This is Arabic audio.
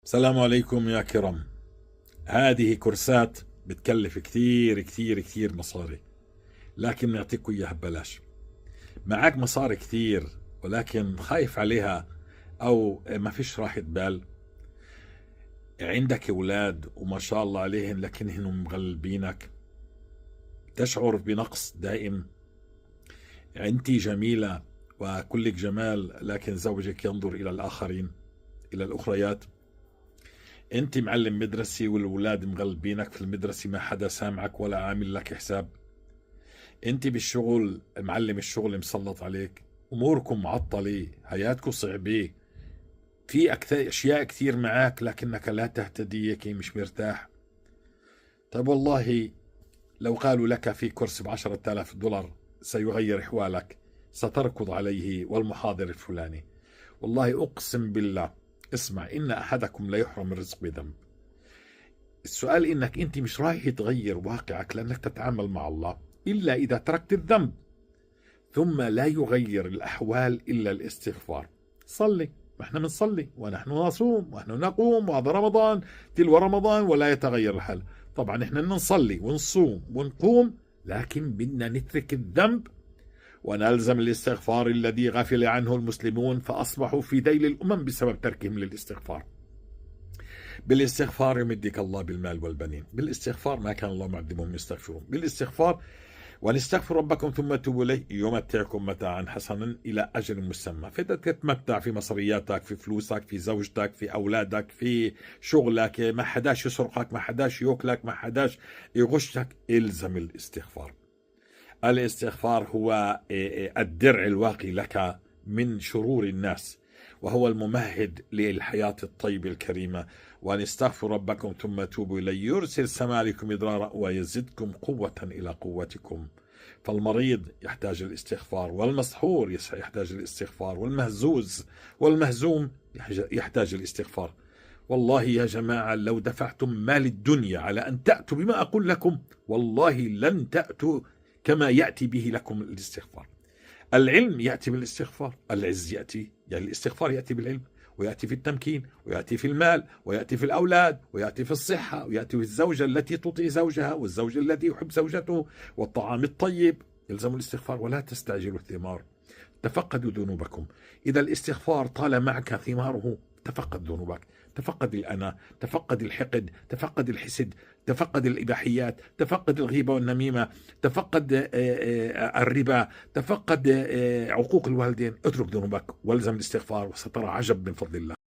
السلام عليكم يا كرام. هذه كورسات بتكلف كثير كثير كثير مصاري، لكن بنعطيكم اياها ببلاش. معك مصاري كثير ولكن خايف عليها او ما فيش راحة بال. عندك اولاد وما شاء الله عليهم لكنهم مغلبينك، تشعر بنقص دائم. انت جميلة وكلك جمال لكن زوجك ينظر الى الاخرين، الى الاخريات. انت معلم مدرسي والولاد مغلبينك في المدرسة، ما حدا سامعك ولا عامل لك حساب. انت بالشغل معلم الشغل مسلط عليك، اموركم معطلة، حياتكم صعبة، في اشياء كثير معك لكنك لا تهتدي، هيك مش مرتاح. طيب والله لو قالوا لك في كورس ب10,000 دولار سيغير احوالك ستركض عليه والمحاضر الفلاني. والله اقسم بالله، اسمع، ان احدكم لا يحرم الرزق بذنب. السؤال انك انت مش رايح تغير واقعك لانك تتعامل مع الله الا اذا تركت الذنب، ثم لا يغير الاحوال الا الاستغفار. صلي، احنا بنصلي ونحن نصوم ونحن نقوم، وهذا رمضان تلو رمضان ولا يتغير الحال. طبعا احنا نصلي ونصوم ونقوم، لكن بدنا نترك الذنب ونلزم الاستغفار الذي غفل عنه المسلمون فاصبحوا في ذيل الامم بسبب تركهم للاستغفار. بالاستغفار يمدك الله بالمال والبنين، بالاستغفار ما كان الله معذبهم يستغفرون، بالاستغفار ونستغفر ربكم ثم توبوا إليه يمتعكم متاعا حسنا إلى أجل مسمى. فتتمتع في مصرياتك، في فلوسك، في زوجتك، في أولادك، في شغلك، ما حداش يسرقك، ما حداش يوكلك، ما حداش يغشك. إلزم الاستغفار. الاستغفار هو الدرع الواقي لك من شرور الناس، وهو الممهد للحياة الطيبة الكريمة. وأن استغفروا ربكم ثم توبوا إليه يرسل السماء عليكم مدرارا ويزدكم قوة إلى قوتكم. فالمريض يحتاج الاستغفار، والمسحور يحتاج الاستغفار، والمهزوز والمهزوم يحتاج الاستغفار. والله يا جماعة لو دفعتم مال الدنيا على أن تأتوا بما أقول لكم، والله لن تأتوا كما يأتي به لكم الاستغفار. العلم يأتي بالاستغفار، العز يأتي، يعني الاستغفار يأتي بالعلم، ويأتي في التمكين، ويأتي في المال، ويأتي في الأولاد، ويأتي في الصحة، ويأتي في الزوجة التي تطيع زوجها، والزوج الذي يحب زوجته، والطعام الطيب. يلزم الاستغفار ولا تستعجلوا الثمار. تفقدوا ذنوبكم. إذا الاستغفار طال معك ثماره، تفقد ذنوبك، تفقد الأنا، تفقد الحقد، تفقد الحسد، تفقد الإباحيات، تفقد الغيبة والنميمة، تفقد الربا، تفقد عقوق الوالدين. اترك ذنوبك والزم الاستغفار وسترى عجب من فضل الله.